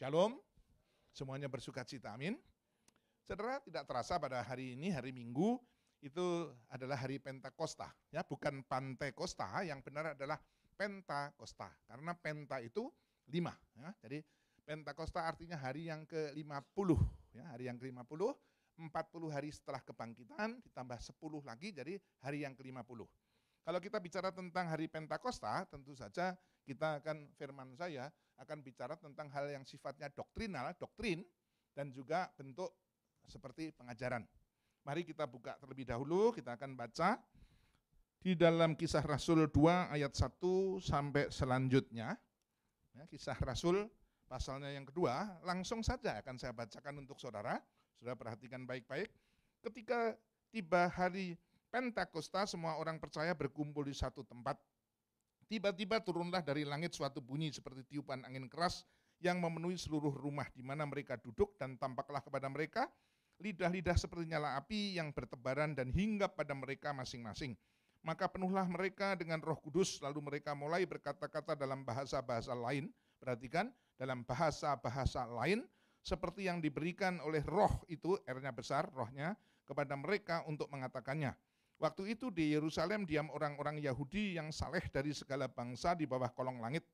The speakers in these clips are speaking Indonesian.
Shalom, semuanya bersukacita, amin. Saudara, tidak terasa pada hari ini, hari Minggu, itu adalah hari Pentakosta. Ya, bukan Pantekosta, yang benar adalah Pentakosta. Karena Penta itu 5. Ya. Jadi Pentakosta artinya hari yang ke-50. Ya, hari yang ke-50, 40 hari setelah kebangkitan, ditambah 10 lagi, jadi hari yang ke-50. Kalau kita bicara tentang hari Pentakosta, tentu saja kita akan, firman saya, akan bicara tentang hal yang sifatnya doktrinal, doktrin, dan juga bentuk seperti pengajaran. Mari kita buka terlebih dahulu, kita akan baca di dalam Kisah Rasul 2 ayat 1 sampai selanjutnya. Ya, Kisah Rasul pasalnya yang kedua, langsung saja akan saya bacakan untuk saudara. Saudara perhatikan baik-baik. Ketika tiba hari Pentakosta, semua orang percaya berkumpul di satu tempat. Tiba-tiba turunlah dari langit suatu bunyi seperti tiupan angin keras yang memenuhi seluruh rumah di mana mereka duduk, dan tampaklah kepada mereka lidah-lidah seperti nyala api yang bertebaran dan hinggap pada mereka masing-masing. Maka penuhlah mereka dengan Roh Kudus, lalu mereka mulai berkata-kata dalam bahasa-bahasa lain. Perhatikan, dalam bahasa-bahasa lain seperti yang diberikan oleh Roh itu, R-nya besar, rohnya, kepada mereka untuk mengatakannya. Waktu itu di Yerusalem diam orang-orang Yahudi yang saleh dari segala bangsa di bawah kolong langit.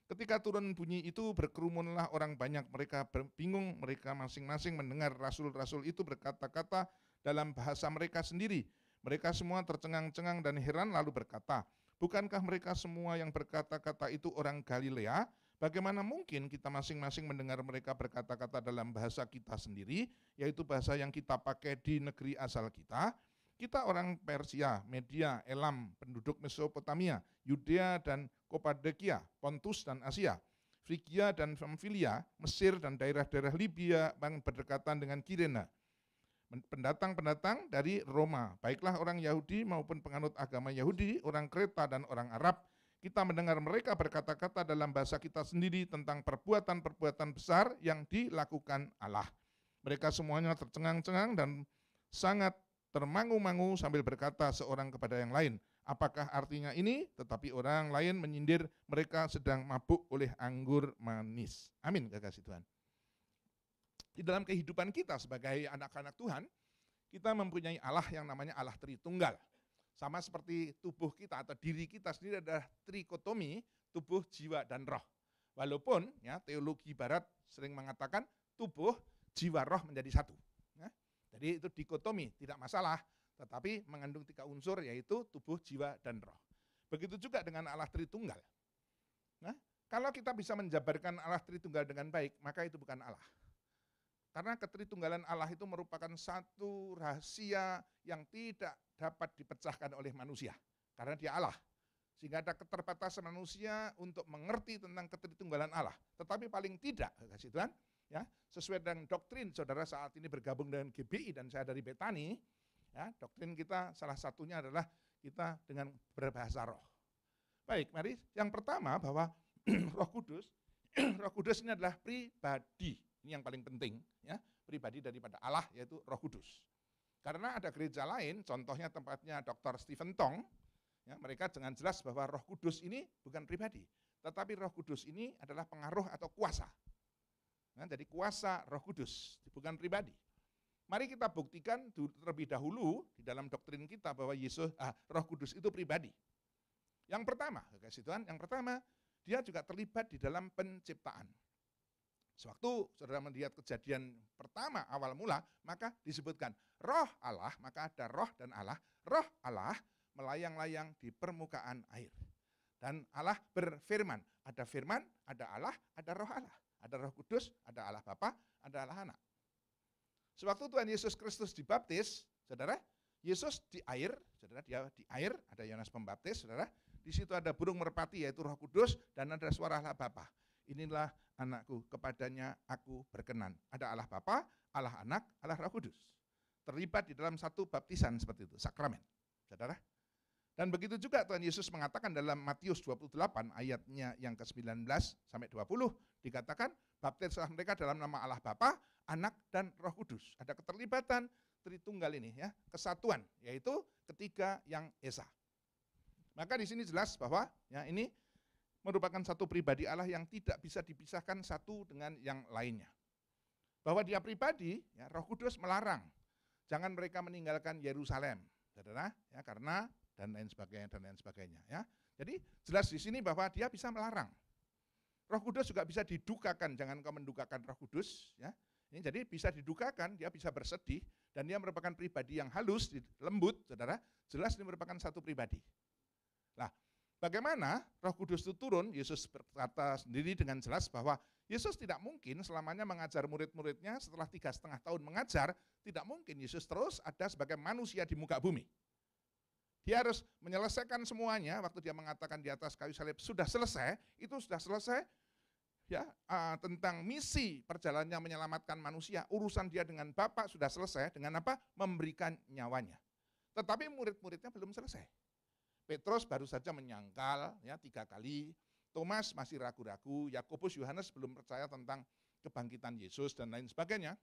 Ketika turun bunyi itu, berkerumunlah orang banyak, mereka bingung, mereka masing-masing mendengar rasul-rasul itu berkata-kata dalam bahasa mereka sendiri. Mereka semua tercengang-cengang dan heran lalu berkata, bukankah mereka semua yang berkata-kata itu orang Galilea? Bagaimana mungkin kita masing-masing mendengar mereka berkata-kata dalam bahasa kita sendiri, yaitu bahasa yang kita pakai di negeri asal kita? Kita orang Persia, Media, Elam, penduduk Mesopotamia, Yudea dan Kopadekia, Pontus dan Asia, Frigia dan Pamfilia, Mesir dan daerah-daerah Libya yang berdekatan dengan Kirene. Pendatang-pendatang dari Roma, baiklah orang Yahudi maupun penganut agama Yahudi, orang Kreta dan orang Arab, kita mendengar mereka berkata-kata dalam bahasa kita sendiri tentang perbuatan-perbuatan besar yang dilakukan Allah. Mereka semuanya tercengang-cengang dan sangat termangu-mangu sambil berkata seorang kepada yang lain, apakah artinya ini? Tetapi orang lain menyindir mereka sedang mabuk oleh anggur manis. Amin, kekasih Tuhan. Di dalam kehidupan kita sebagai anak-anak Tuhan, kita mempunyai Allah yang namanya Allah Tritunggal. Sama seperti tubuh kita atau diri kita sendiri adalah trikotomi, tubuh, jiwa, dan roh. Walaupun ya, teologi barat sering mengatakan tubuh, jiwa, roh menjadi satu. Ya. Jadi itu dikotomi, tidak masalah, tetapi mengandung 3 unsur, yaitu tubuh, jiwa, dan roh. Begitu juga dengan Allah Tritunggal. Nah, kalau kita bisa menjabarkan Allah Tritunggal dengan baik, maka itu bukan Allah. Karena ketritunggalan Allah itu merupakan satu rahasia yang tidak dapat dipecahkan oleh manusia. Karena dia Allah. Sehingga ada keterbatasan manusia untuk mengerti tentang ketritunggalan Allah. Tetapi paling tidak, kasih Tuhan, ya, sesuai dengan doktrin saudara saat ini bergabung dengan GBI dan saya dari Betani, ya, doktrin kita salah satunya adalah kita dengan berbahasa roh. Baik, mari yang pertama bahwa Roh Kudus, Roh Kudus ini adalah pribadi. Ini yang paling penting, ya, pribadi daripada Allah, yaitu Roh Kudus. Karena ada gereja lain, contohnya tempatnya Dr. Stephen Tong, ya, mereka dengan jelas bahwa Roh Kudus ini bukan pribadi, tetapi Roh Kudus ini adalah pengaruh atau kuasa. Nah, jadi kuasa Roh Kudus, bukan pribadi. Mari kita buktikan terlebih dahulu di dalam doktrin kita bahwa Roh Kudus itu pribadi. Yang pertama, kasih Tuhan, yang pertama, dia juga terlibat di dalam penciptaan. Sewaktu saudara melihat kejadian pertama awal mula, maka disebutkan roh Allah, maka ada roh dan Allah. Roh Allah melayang-layang di permukaan air. Dan Allah berfirman, ada Allah, ada roh Allah. Ada Roh Kudus, ada Allah Bapa, ada Allah Anak. Sewaktu Tuhan Yesus Kristus dibaptis, saudara, Yesus di air, saudara, dia di air, ada Yohanes Pembaptis, saudara. Di situ ada burung merpati, yaitu Roh Kudus, dan ada suara Allah Bapa. Inilah anakku, kepadanya aku berkenan. Ada Allah Bapa, Allah Anak, Allah Roh Kudus. Terlibat di dalam satu baptisan seperti itu, sakramen, saudara. Dan begitu juga Tuhan Yesus mengatakan dalam Matius 28 ayatnya yang ke-19 sampai 20, dikatakan baptislah mereka dalam nama Allah Bapa, Anak, dan Roh Kudus. Ada keterlibatan Tritunggal ini, ya, kesatuan, yaitu ketiga yang esa. Maka di sini jelas bahwa ya ini merupakan satu pribadi Allah yang tidak bisa dipisahkan satu dengan yang lainnya. Bahwa dia pribadi, ya, Roh Kudus melarang, jangan mereka meninggalkan Yerusalem, saudara, ya, karena dan lain sebagainya, ya. Jadi jelas di sini bahwa dia bisa melarang. Roh Kudus juga bisa didukakan, jangan kau mendukakan Roh Kudus, ya. Ini jadi bisa didukakan, dia bisa bersedih, dan dia merupakan pribadi yang halus, lembut, saudara. Jelas ini merupakan satu pribadi. Nah, bagaimana Roh Kudus itu turun? Yesus berkata sendiri dengan jelas bahwa Yesus tidak mungkin selamanya mengajar murid-muridnya. Setelah 3,5 tahun mengajar, tidak mungkin Yesus terus ada sebagai manusia di muka bumi. Dia harus menyelesaikan semuanya. Waktu dia mengatakan di atas kayu salib sudah selesai, itu sudah selesai. Ya, tentang misi perjalanannya menyelamatkan manusia, urusan dia dengan Bapa sudah selesai, dengan apa? Memberikan nyawanya. Tetapi murid-muridnya belum selesai. Petrus baru saja menyangkal, ya, 3 kali, Thomas masih ragu-ragu, Yakobus, Yohanes belum percaya tentang kebangkitan Yesus dan lain sebagainya.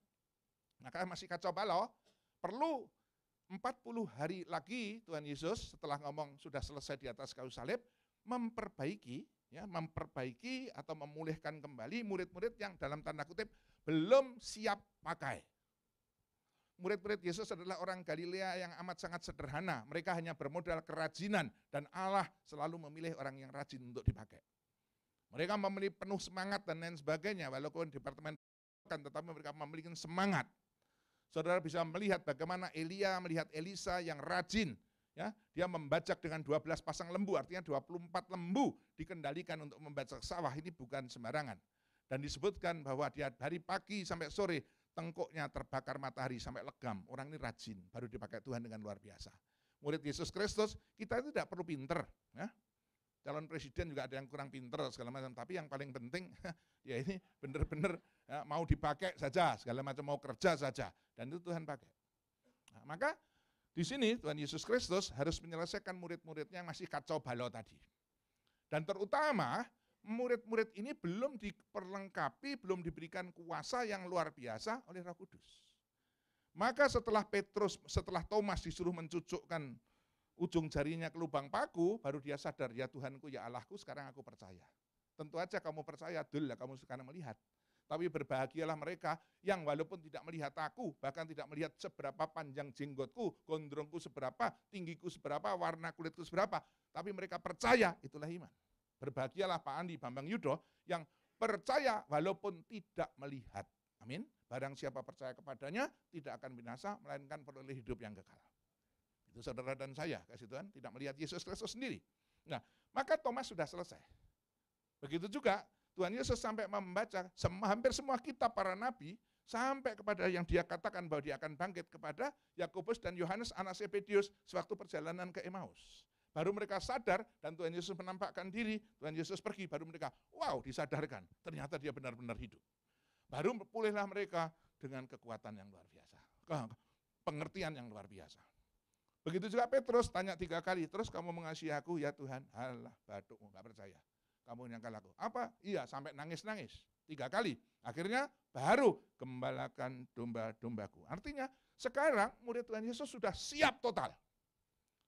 Maka masih kacau balau, perlu 40 hari lagi Tuhan Yesus setelah ngomong sudah selesai di atas kayu salib, memperbaiki atau memulihkan kembali murid-murid yang dalam tanda kutip belum siap pakai. Murid-murid Yesus adalah orang Galilea yang amat sangat sederhana. Mereka hanya bermodal kerajinan dan Allah selalu memilih orang yang rajin untuk dipakai. Mereka memilih penuh semangat dan lain sebagainya, walaupun departemen tetapi mereka memiliki semangat. Saudara bisa melihat bagaimana Elia melihat Elisa yang rajin. Ya, dia membajak dengan 12 pasang lembu, artinya 24 lembu dikendalikan untuk membajak sawah, ini bukan sembarangan. Dan disebutkan bahwa dia dari pagi sampai sore, tengkuknya terbakar matahari sampai legam. Orang ini rajin, baru dipakai Tuhan dengan luar biasa. Murid Yesus Kristus, kita itu tidak perlu pinter. Ya. Calon presiden juga ada yang kurang pinter segala macam, tapi yang paling penting ya ini benar-benar ya, mau dipakai saja, segala macam mau kerja saja. Dan itu Tuhan pakai. Nah, maka di sini Tuhan Yesus Kristus harus menyelesaikan murid-muridnya yang masih kacau balau tadi. Dan terutama murid-murid ini belum diperlengkapi, belum diberikan kuasa yang luar biasa oleh Roh Kudus. Maka setelah Thomas disuruh mencucukkan ujung jarinya ke lubang paku, baru dia sadar, ya Tuhanku, ya Allahku, sekarang aku percaya. Tentu aja kamu percaya, dul, kamu sekarang melihat. Tapi berbahagialah mereka yang walaupun tidak melihat aku, bahkan tidak melihat seberapa panjang jenggotku, gondrongku seberapa, tinggiku seberapa, warna kulitku seberapa, tapi mereka percaya, itulah iman. Berbahagialah Pak Andi Bambang Yudo yang percaya walaupun tidak melihat. Amin. Barang siapa percaya kepadanya tidak akan binasa, melainkan peroleh hidup yang kekal. Itu saudara dan saya, kasih Tuhan, tidak melihat Yesus Kristus sendiri. Nah, maka Thomas sudah selesai. Begitu juga Tuhan Yesus sampai membaca hampir semua kitab para nabi, sampai kepada yang dia katakan bahwa dia akan bangkit kepada Yakobus dan Yohanes anak Zebedius sewaktu perjalanan ke Emmaus. Baru mereka sadar dan Tuhan Yesus menampakkan diri, Tuhan Yesus pergi, baru mereka, wow, disadarkan, ternyata dia benar-benar hidup. Baru pulihlah mereka dengan kekuatan yang luar biasa, pengertian yang luar biasa. Begitu juga Petrus tanya 3 kali, terus kamu mengasihi aku ya Tuhan? Alah, batukmu, gak percaya. Kamu nyangkal aku. Apa? Iya, sampai nangis-nangis. 3 kali. Akhirnya baru gembalakan domba-dombaku. Artinya sekarang murid Tuhan Yesus sudah siap total.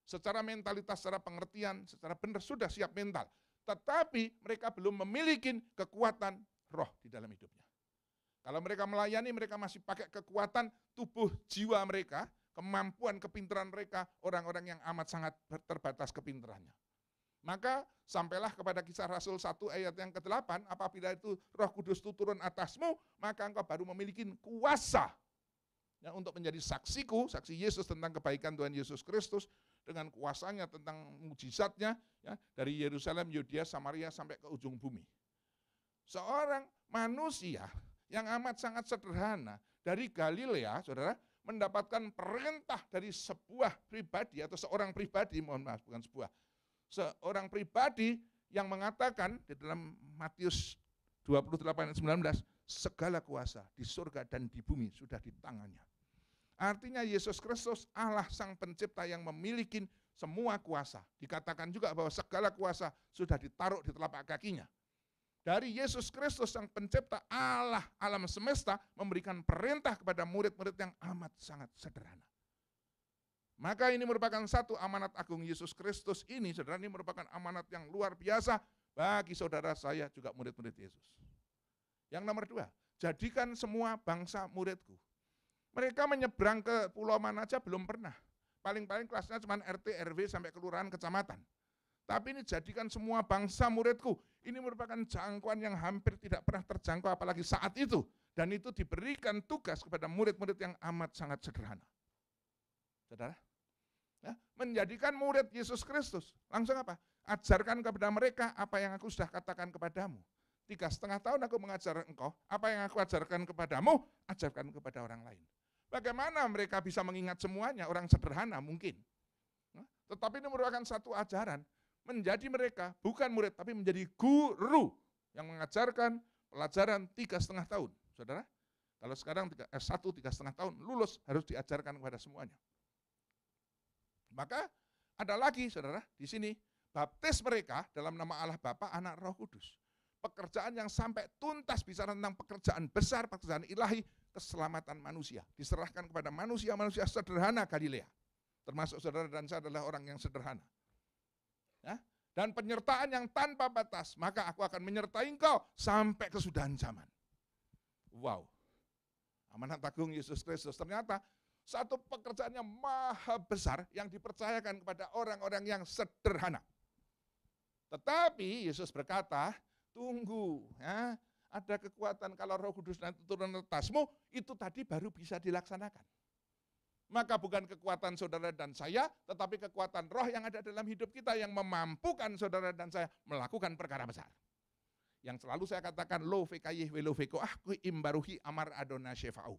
Secara mentalitas, secara pengertian, secara benar sudah siap mental. Tetapi mereka belum memiliki kekuatan roh di dalam hidupnya. Kalau mereka melayani, mereka masih pakai kekuatan tubuh jiwa mereka, kemampuan kepintaran mereka, orang-orang yang amat sangat terbatas kepintarannya. Maka sampailah kepada Kisah Rasul 1 ayat yang ke-8, apabila itu Roh Kudus itu turun atasmu, maka engkau baru memiliki kuasa ya, untuk menjadi saksiku, saksi Yesus tentang kebaikan Tuhan Yesus Kristus, dengan kuasanya tentang mujizatnya, ya, dari Yerusalem, Yudea, Samaria, sampai ke ujung bumi. Seorang manusia yang amat sangat sederhana, dari Galilea, saudara, mendapatkan perintah dari sebuah pribadi, atau seorang pribadi, mohon maaf, bukan seorang pribadi yang mengatakan di dalam Matius 28 ayat 19, segala kuasa di surga dan di bumi sudah di tangannya. Artinya Yesus Kristus Allah Sang Pencipta yang memiliki semua kuasa. Dikatakan juga bahwa segala kuasa sudah ditaruh di telapak kakinya. Dari Yesus Kristus Sang Pencipta Allah alam semesta memberikan perintah kepada murid-murid yang amat sangat sederhana. Maka ini merupakan satu amanat agung Yesus Kristus ini, saudara, ini merupakan amanat yang luar biasa bagi saudara saya juga murid-murid Yesus. Yang nomor 2, jadikan semua bangsa muridku. Mereka menyeberang ke pulau mana aja belum pernah. Paling-paling kelasnya cuma RT, RW sampai kelurahan, kecamatan. Tapi ini jadikan semua bangsa muridku. Ini merupakan jangkauan yang hampir tidak pernah terjangkau apalagi saat itu. Dan itu diberikan tugas kepada murid-murid yang amat sangat sederhana. Saudara, ya, menjadikan murid Yesus Kristus. Langsung apa? Ajarkan kepada mereka apa yang aku sudah katakan kepadamu. 3,5 tahun aku mengajar engkau, apa yang aku ajarkan kepadamu, ajarkan kepada orang lain. Bagaimana mereka bisa mengingat semuanya? Orang sederhana mungkin. Tetapi ini merupakan satu ajaran. Menjadi mereka bukan murid, tapi menjadi guru yang mengajarkan pelajaran 3,5 tahun. Saudara, kalau sekarang S1 3,5 tahun, lulus harus diajarkan kepada semuanya. Maka ada lagi, saudara, di sini baptis mereka dalam nama Allah Bapa, Anak, Roh Kudus. Pekerjaan yang sampai tuntas bicara tentang pekerjaan besar, pekerjaan ilahi, keselamatan manusia. Diserahkan kepada manusia-manusia sederhana Galilea. Termasuk saudara dan saya adalah orang yang sederhana. Ya? Dan penyertaan yang tanpa batas, maka aku akan menyertai engkau sampai kesudahan zaman. Wow. Amanat agung Yesus Kristus. Ternyata satu pekerjaan yang maha besar yang dipercayakan kepada orang-orang yang sederhana. Tetapi Yesus berkata, tunggu, ya, ada kekuatan kalau Roh Kudus nanti turun atasmu, itu tadi baru bisa dilaksanakan. Maka bukan kekuatan saudara dan saya, tetapi kekuatan roh yang ada dalam hidup kita yang memampukan saudara dan saya melakukan perkara besar. Yang selalu saya katakan, lo fekayih welo feko ahku imbaruhi amar adona syefa'u.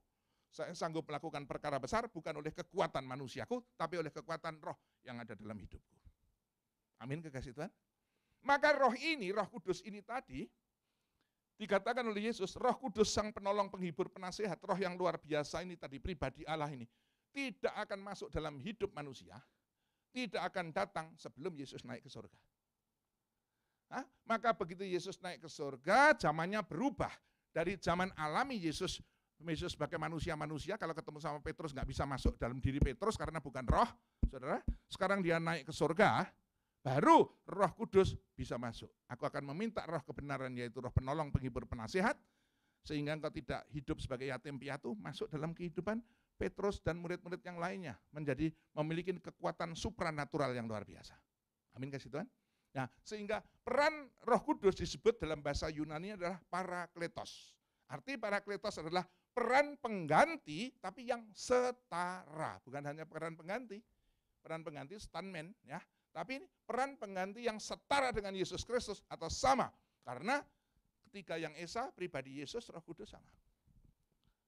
Saya sanggup melakukan perkara besar bukan oleh kekuatan manusiaku, tapi oleh kekuatan roh yang ada dalam hidupku. Amin, kekasih Tuhan. Maka roh ini, Roh Kudus ini tadi, dikatakan oleh Yesus, Roh Kudus sang penolong, penghibur, penasehat, roh yang luar biasa ini tadi, pribadi Allah ini, tidak akan masuk dalam hidup manusia, tidak akan datang sebelum Yesus naik ke surga. Maka begitu Yesus naik ke surga, zamannya berubah. Dari zaman alami Yesus sebagai manusia-manusia, kalau ketemu sama Petrus nggak bisa masuk dalam diri Petrus karena bukan roh, saudara. Sekarang dia naik ke surga, baru Roh Kudus bisa masuk. Aku akan meminta roh kebenaran, yaitu roh penolong, penghibur, penasehat, sehingga engkau tidak hidup sebagai yatim piatu, masuk dalam kehidupan Petrus dan murid-murid yang lainnya, menjadi memiliki kekuatan supranatural yang luar biasa. Amin, kasih Tuhan. Nah, sehingga peran Roh Kudus disebut dalam bahasa Yunani adalah parakletos. Arti parakletos adalah peran pengganti, tapi yang setara. Bukan hanya peran pengganti stuntman, ya. Tapi ini peran pengganti yang setara dengan Yesus Kristus atau sama. Karena ketika yang Esa, pribadi Yesus, Roh Kudus sama.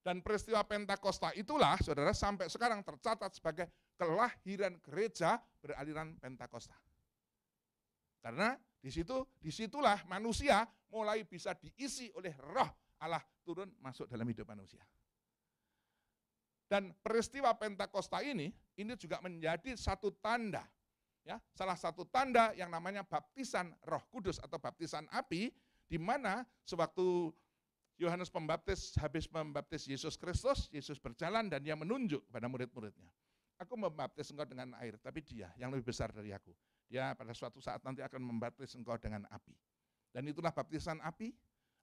Dan peristiwa Pentakosta itulah, saudara, sampai sekarang tercatat sebagai kelahiran gereja beraliran Pentakosta. Karena disitulah manusia mulai bisa diisi oleh roh Allah turun masuk dalam hidup manusia. Dan peristiwa Pentakosta ini juga menjadi satu tanda. Ya, salah satu tanda yang namanya baptisan Roh Kudus atau baptisan api, di mana sewaktu Yohanes Pembaptis habis membaptis Yesus Kristus, Yesus berjalan dan dia menunjuk kepada murid-muridnya. Aku membaptis engkau dengan air, tapi dia yang lebih besar dari aku. Dia pada suatu saat nanti akan membaptis engkau dengan api. Dan itulah baptisan api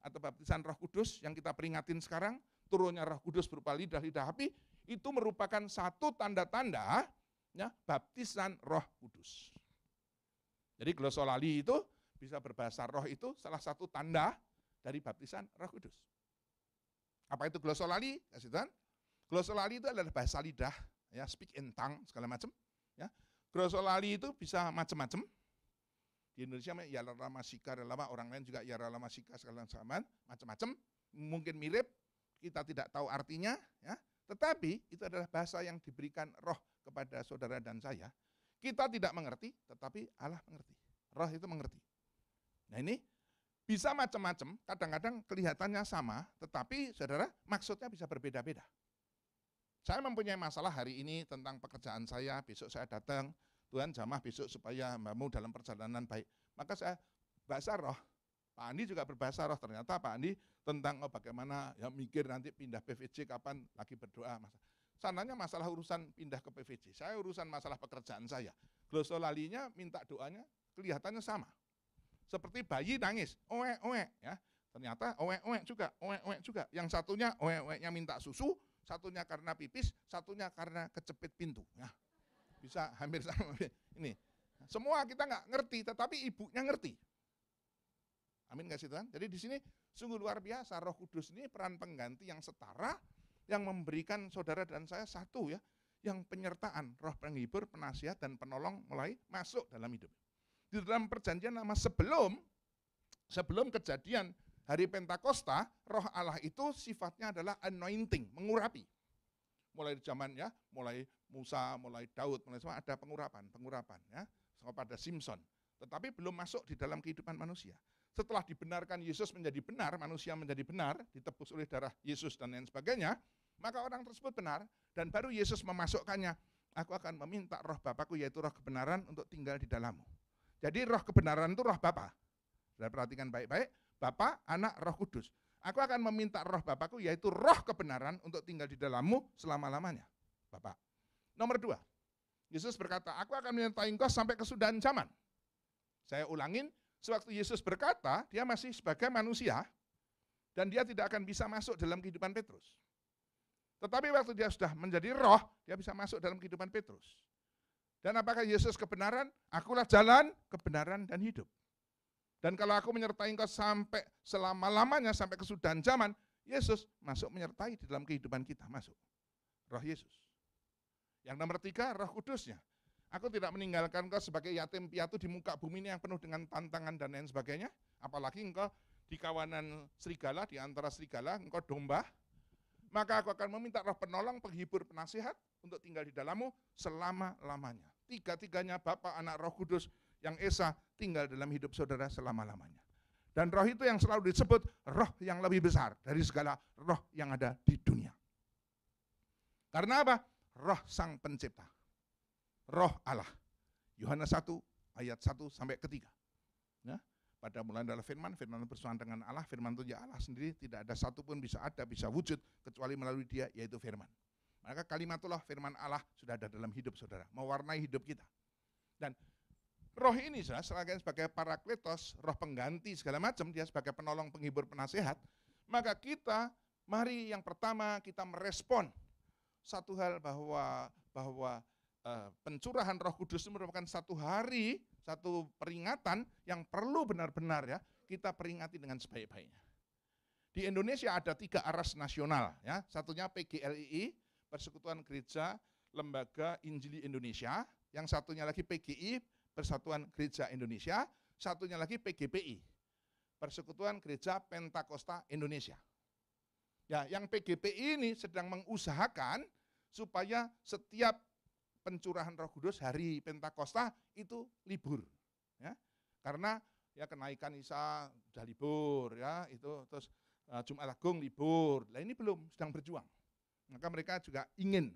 atau baptisan Roh Kudus yang kita peringatin sekarang, turunnya Roh Kudus berupa lidah-lidah api, itu merupakan satu tanda-tanda ya, baptisan Roh Kudus. Jadi glosolali itu bisa berbahasa roh, itu salah satu tanda dari baptisan Roh Kudus. Apa itu glosolali? Kasih Tuhan. Glosolali itu adalah bahasa lidah, ya, speak in tongue segala macam. Ya. Glosolali itu bisa macam-macam. Di Indonesia ya lama sika, orang lain juga ya lama sika segala macam-macam. Mungkin mirip, kita tidak tahu artinya, ya. Tetapi itu adalah bahasa yang diberikan roh kepada saudara dan saya. Kita tidak mengerti, tetapi Allah mengerti. Roh itu mengerti. Nah ini bisa macam-macam, kadang-kadang kelihatannya sama, tetapi saudara maksudnya bisa berbeda-beda. Saya mempunyai masalah hari ini tentang pekerjaan saya, besok saya datang, Tuhan jamah besok supaya hambamu dalam perjalanan baik. Maka saya bahasa roh. Pak Andi juga berbahasa roh, ternyata Pak Andi tentang bagaimana ya mikir nanti pindah PVJ kapan lagi berdoa. Sananya masalah urusan pindah ke PVJ, saya urusan masalah pekerjaan saya. Glosolalinya minta doanya kelihatannya sama. seperti bayi nangis, oe, ya. Ternyata oe juga. Yang satunya oe-nya minta susu, satunya karena pipis, satunya karena kecepit pintu. Ya. Bisa hampir sama ini. Semua kita nggak ngerti, tetapi ibunya ngerti. Amin kasih Tuhan. Jadi di sini sungguh luar biasa, Roh Kudus ini peran pengganti yang setara, yang memberikan saudara dan saya satu ya, yang penyertaan, roh penghibur, penasihat, dan penolong mulai masuk dalam hidup. Di dalam perjanjian lama sebelum kejadian hari Pentakosta, roh Allah itu sifatnya adalah anointing, mengurapi. Mulai di zaman ya, mulai Musa, mulai Daud, mulai semua ada pengurapan ya, kepada Simpson. Tetapi belum masuk di dalam kehidupan manusia. Setelah dibenarkan Yesus menjadi benar, manusia menjadi benar, ditebus oleh darah Yesus dan lain sebagainya, maka orang tersebut benar, dan baru Yesus memasukkannya, aku akan meminta roh Bapakku, yaitu roh kebenaran, untuk tinggal di dalammu. Jadi roh kebenaran itu roh Bapa. Sudah perhatikan baik-baik, Bapa, Anak, Roh Kudus. Aku akan meminta roh Bapakku, yaitu roh kebenaran, untuk tinggal di dalammu selama-lamanya. Bapak. Nomor 2, Yesus berkata, aku akan menyertai engkau sampai kesudahan zaman. Saya ulangin, sewaktu Yesus berkata, dia masih sebagai manusia, dan dia tidak akan bisa masuk dalam kehidupan Petrus. Tetapi waktu dia sudah menjadi roh, dia bisa masuk dalam kehidupan Petrus. Dan apakah Yesus kebenaran? Akulah jalan, kebenaran, dan hidup. Dan kalau aku menyertai engkau sampai selama-lamanya, sampai kesudahan zaman, Yesus masuk menyertai di dalam kehidupan kita, masuk. Roh Yesus. Yang nomor 3, Roh Kudusnya. Aku tidak meninggalkan engkau sebagai yatim piatu di muka bumi ini yang penuh dengan tantangan dan lain sebagainya. Apalagi engkau di kawanan serigala, di antara serigala, engkau domba. Maka aku akan meminta roh penolong, penghibur, penasihat untuk tinggal di dalammu selama-lamanya. Tiga-tiganya Bapa, Anak, Roh Kudus yang esa tinggal dalam hidup saudara selama-lamanya. Dan roh itu yang selalu disebut roh yang lebih besar dari segala roh yang ada di dunia. Karena apa? Roh Sang Pencipta. Roh Allah. Yohanes 1 ayat 1 sampai 3. Ya. Pada mulanya adalah firman, firman bersama dengan Allah, firman itu ya Allah sendiri, tidak ada satupun bisa ada, bisa wujud, kecuali melalui dia, yaitu firman. Maka kalimatullah firman Allah sudah ada dalam hidup saudara, mewarnai hidup kita. Dan roh ini sebagai parakletos, roh pengganti segala macam, dia sebagai penolong, penghibur, penasehat, maka kita, mari yang pertama kita merespon satu hal bahwa pencurahan Roh Kudus itu merupakan satu hari, satu peringatan yang perlu benar-benar ya kita peringati dengan sebaik-baiknya. Di Indonesia ada 3 aras nasional, ya. Satunya PGLII, Persekutuan Gereja Lembaga Injili Indonesia, yang satunya lagi PGI, Persatuan Gereja Indonesia, satunya lagi PGPI, Persekutuan Gereja Pentakosta Indonesia. Ya, yang PGPI ini sedang mengusahakan supaya setiap pencurahan Roh Kudus hari Pentakosta itu libur, ya. Karena ya kenaikan Isa sudah libur, ya, itu terus Jumat Agung libur. Nah ini belum, sedang berjuang. Maka mereka juga ingin,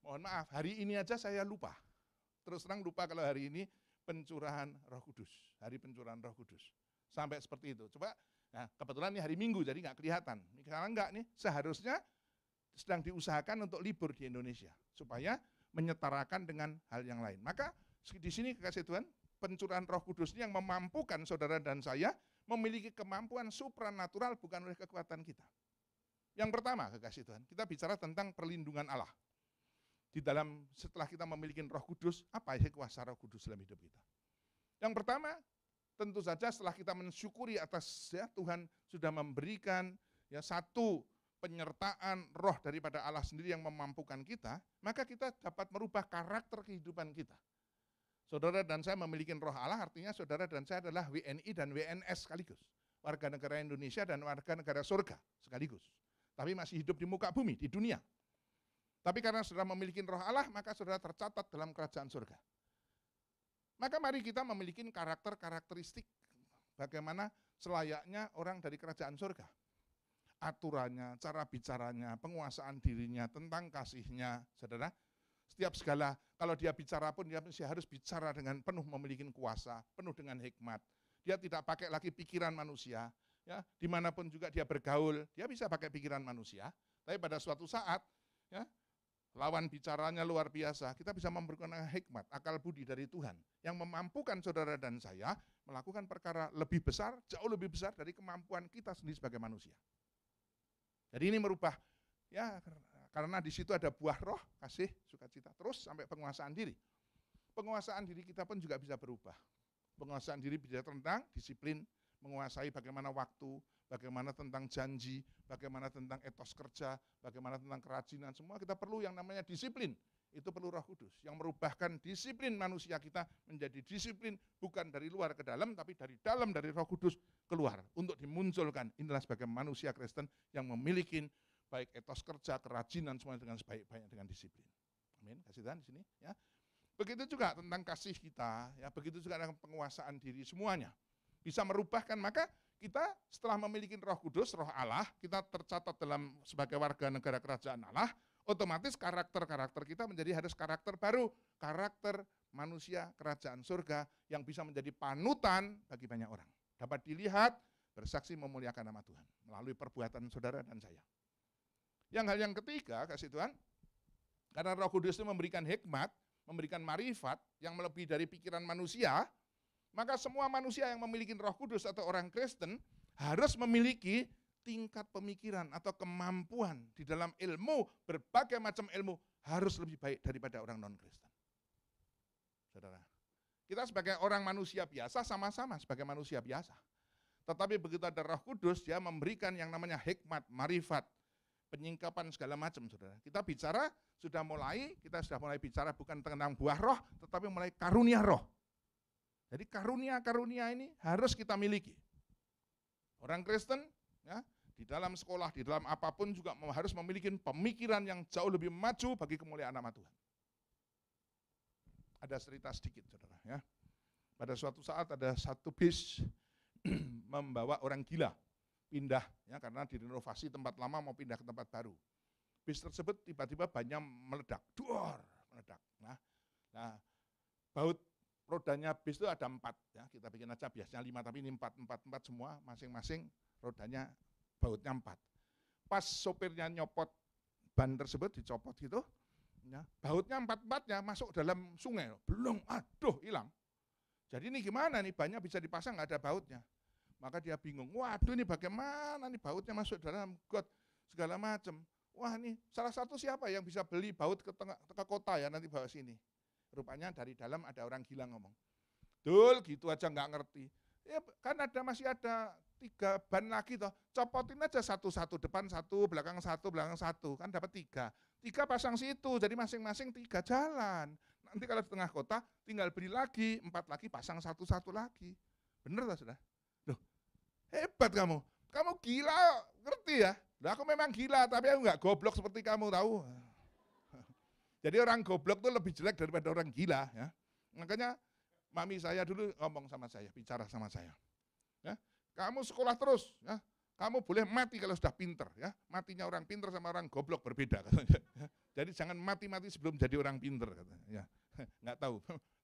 mohon maaf, hari ini aja saya lupa. Terus terang lupa kalau hari ini pencurahan Roh Kudus, hari pencurahan Roh Kudus. Sampai seperti itu. Coba, nah kebetulan ini hari Minggu jadi nggak kelihatan. Sekarang enggak nih, seharusnya sedang diusahakan untuk libur di Indonesia supaya menyetarakan dengan hal yang lain. Maka di sini kekasih Tuhan, pencurahan Roh Kudus ini yang memampukan saudara dan saya memiliki kemampuan supranatural bukan oleh kekuatan kita. Yang pertama kekasih Tuhan, kita bicara tentang perlindungan Allah. Di dalam setelah kita memiliki Roh Kudus, apa isi kuasa Roh Kudus dalam hidup kita? Yang pertama, tentu saja setelah kita mensyukuri atas ya Tuhan sudah memberikan ya satu penyertaan roh daripada Allah sendiri yang memampukan kita, maka kita dapat merubah karakter kehidupan kita. Saudara dan saya memiliki roh Allah, artinya saudara dan saya adalah WNI dan WNS sekaligus. Warga negara Indonesia dan warga negara surga sekaligus. Tapi masih hidup di muka bumi, di dunia. Tapi karena saudara memiliki roh Allah, maka saudara tercatat dalam kerajaan surga. Maka mari kita memiliki karakteristik bagaimana selayaknya orang dari kerajaan surga. Aturannya, cara bicaranya, penguasaan dirinya, tentang kasihnya, saudara. Setiap segala, kalau dia bicara pun dia harus bicara dengan penuh memiliki kuasa, penuh dengan hikmat. Dia tidak pakai lagi pikiran manusia, ya. Dimanapun juga dia bergaul, dia bisa pakai pikiran manusia. Tapi pada suatu saat, ya, lawan bicaranya luar biasa, kita bisa mempergunakan hikmat, akal budi dari Tuhan yang memampukan saudara dan saya melakukan perkara lebih besar, jauh lebih besar dari kemampuan kita sendiri sebagai manusia. Jadi ini merubah, ya karena di situ ada buah roh, kasih, sukacita, terus sampai penguasaan diri. Penguasaan diri kita pun juga bisa berubah. Penguasaan diri bisa tentang disiplin, menguasai bagaimana waktu, bagaimana tentang janji, bagaimana tentang etos kerja, bagaimana tentang kerajinan, semua kita perlu yang namanya disiplin. Itu perlu Roh Kudus yang merubahkan disiplin manusia kita menjadi disiplin bukan dari luar ke dalam, tapi dari dalam dari Roh Kudus keluar untuk dimunculkan. Inilah sebagai manusia Kristen yang memiliki baik etos kerja, kerajinan, semuanya dengan sebaik-baiknya dengan disiplin. Amin. Kasih Tuhan di sini. Ya. Begitu juga tentang kasih kita, ya. Begitu juga dengan penguasaan diri semuanya bisa merubahkan. Maka kita setelah memiliki Roh Kudus, Roh Allah, kita tercatat dalam sebagai warga negara kerajaan Allah. Otomatis karakter-karakter kita menjadi harus karakter baru, karakter manusia kerajaan surga yang bisa menjadi panutan bagi banyak orang. Dapat dilihat, bersaksi memuliakan nama Tuhan melalui perbuatan saudara dan saya. Hal yang ketiga, kasih Tuhan, karena Roh Kudus itu memberikan hikmat, memberikan marifat yang melebihi dari pikiran manusia, maka semua manusia yang memiliki Roh Kudus atau orang Kristen harus memiliki tingkat pemikiran atau kemampuan di dalam ilmu, berbagai macam ilmu harus lebih baik daripada orang non-Kristen. Saudara, kita sebagai orang manusia biasa sama-sama sebagai manusia biasa. Tetapi begitu ada Roh Kudus, dia memberikan yang namanya hikmat, marifat, penyingkapan segala macam, saudara. Kita sudah mulai bicara bukan tentang buah roh, tetapi mulai karunia roh. Jadi karunia-karunia ini harus kita miliki. Orang Kristen, ya, di dalam sekolah, di dalam apapun juga harus memiliki pemikiran yang jauh lebih maju bagi kemuliaan nama Tuhan. Ada cerita sedikit, saudara. Ya. Pada suatu saat ada satu bis membawa orang gila pindah, ya, karena direnovasi tempat lama mau pindah ke tempat baru. Bis tersebut tiba-tiba banyak meledak, meledak. Nah, baut rodanya bis itu ada 4, ya, kita bikin aja biasanya 5, tapi ini 4 semua, masing-masing rodanya bautnya 4. Pas sopirnya nyopot ban tersebut, dicopot gitu, ya, bautnya 4-4-nya masuk dalam sungai, belum, aduh hilang. Jadi ini gimana nih, bannya bisa dipasang nggak ada bautnya. Maka dia bingung, waduh ini bagaimana nih bautnya masuk dalam got segala macam. Wah ini salah satu siapa yang bisa beli baut ke kota ya nanti bawa sini. Rupanya dari dalam ada orang gila ngomong, Dul gitu aja nggak ngerti. Ya kan masih ada 3 ban lagi toh, copotin aja satu-satu, depan 1, belakang 1, kan dapat 3. 3 pasang situ, jadi masing-masing 3 jalan. Nanti kalau di tengah kota tinggal beli lagi, 4 lagi pasang 1-1 lagi. Bener tak sudah? Loh, hebat kamu gila, ngerti ya? Loh, aku memang gila, tapi aku nggak goblok seperti kamu tahu. Jadi orang goblok itu lebih jelek daripada orang gila, ya. Makanya mami saya dulu ngomong sama saya, bicara sama saya. Ya, kamu sekolah terus, ya. Kamu boleh mati kalau sudah pinter, ya. Matinya orang pinter sama orang goblok berbeda, katanya. Jadi jangan mati-mati sebelum jadi orang pinter, katanya. Ya, nggak tahu.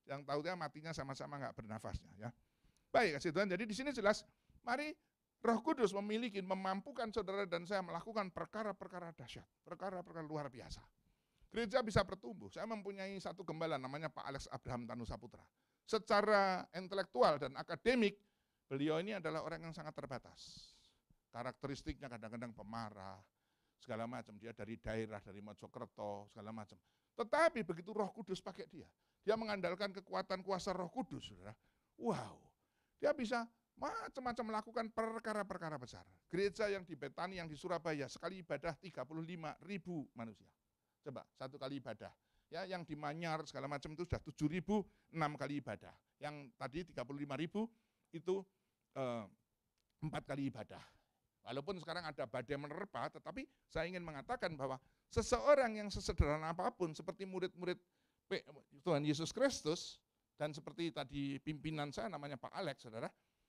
Yang tahu dia matinya sama-sama nggak bernafasnya, ya. Baik, kasih Tuhan. Jadi di sini jelas, mari Roh Kudus memampukan saudara dan saya melakukan perkara-perkara dahsyat, perkara-perkara luar biasa. Gereja bisa bertumbuh. Saya mempunyai satu gembala namanya Pak Alex Abraham Tanu Saputra. Secara intelektual dan akademik, beliau ini adalah orang yang sangat terbatas. Karakteristiknya kadang-kadang pemarah, segala macam. Dia dari daerah, dari Mojokerto, segala macam. Tetapi begitu Roh Kudus pakai dia mengandalkan kekuatan kuasa Roh Kudus. Saudara. Wow, dia bisa macam-macam melakukan perkara-perkara besar. Gereja yang di Betani, yang di Surabaya, sekali ibadah 35.000 manusia. Coba, satu kali ibadah. Ya, yang di Manyar segala macam itu sudah 7.000, 6 kali ibadah. Yang tadi 35.000 itu 4 kali ibadah. Walaupun sekarang ada badai menerpa, tetapi saya ingin mengatakan bahwa seseorang yang sesederhana apapun, seperti murid-murid Tuhan Yesus Kristus, dan seperti tadi pimpinan saya namanya Pak Alex, saudara,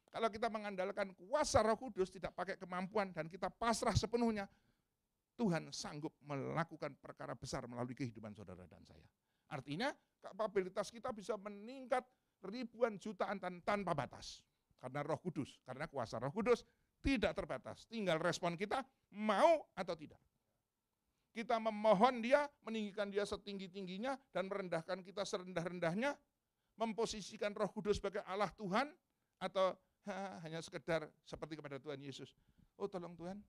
kalau kita mengandalkan kuasa Roh Kudus, tidak pakai kemampuan, dan kita pasrah sepenuhnya, Tuhan sanggup melakukan perkara besar melalui kehidupan saudara dan saya. Artinya kapabilitas kita bisa meningkat ribuan jutaan tanpa batas. Karena Roh Kudus, karena kuasa Roh Kudus tidak terbatas. Tinggal respon kita mau atau tidak. kita memohon dia, meninggikan dia setinggi-tingginya, dan merendahkan kita serendah-rendahnya, memposisikan Roh Kudus sebagai Allah Tuhan, atau hanya sekedar seperti kepada Tuhan Yesus. Oh tolong Tuhan,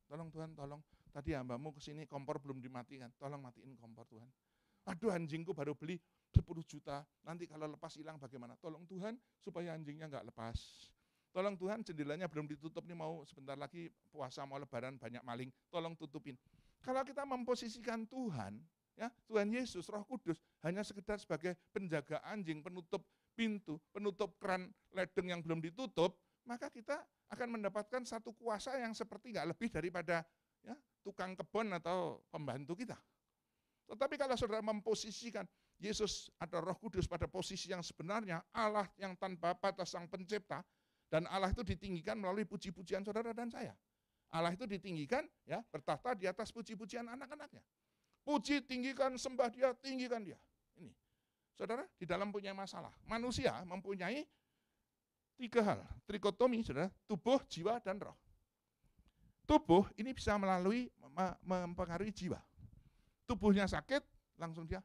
tolong. Tadi hambamu kesini kompor belum dimatikan, tolong matiin kompor Tuhan. Aduh anjingku baru beli 10 juta, nanti kalau lepas hilang bagaimana? Tolong Tuhan supaya anjingnya enggak lepas. Tolong Tuhan jendelanya belum ditutup nih, mau sebentar lagi puasa mau lebaran banyak maling, tolong tutupin. Kalau kita memposisikan Tuhan, ya Tuhan Yesus, Roh Kudus hanya sekedar sebagai penjaga anjing, penutup pintu, penutup keran ledeng yang belum ditutup, maka kita akan mendapatkan satu kuasa yang seperti nggak lebih daripada ya, tukang kebun atau pembantu kita. Tetapi kalau saudara memposisikan Yesus atau Roh Kudus pada posisi yang sebenarnya, Allah yang tanpa batas sang pencipta, dan Allah itu ditinggikan melalui puji-pujian saudara dan saya. Allah itu ditinggikan, ya bertahta di atas puji-pujian anak-anaknya. Puji, tinggikan, sembah dia, tinggikan dia. Ini, saudara, di dalam punya masalah. Manusia mempunyai 3 hal, trikotomi, saudara, tubuh, jiwa, dan roh. Tubuh ini bisa melalui mempengaruhi jiwa. Tubuhnya sakit, langsung dia,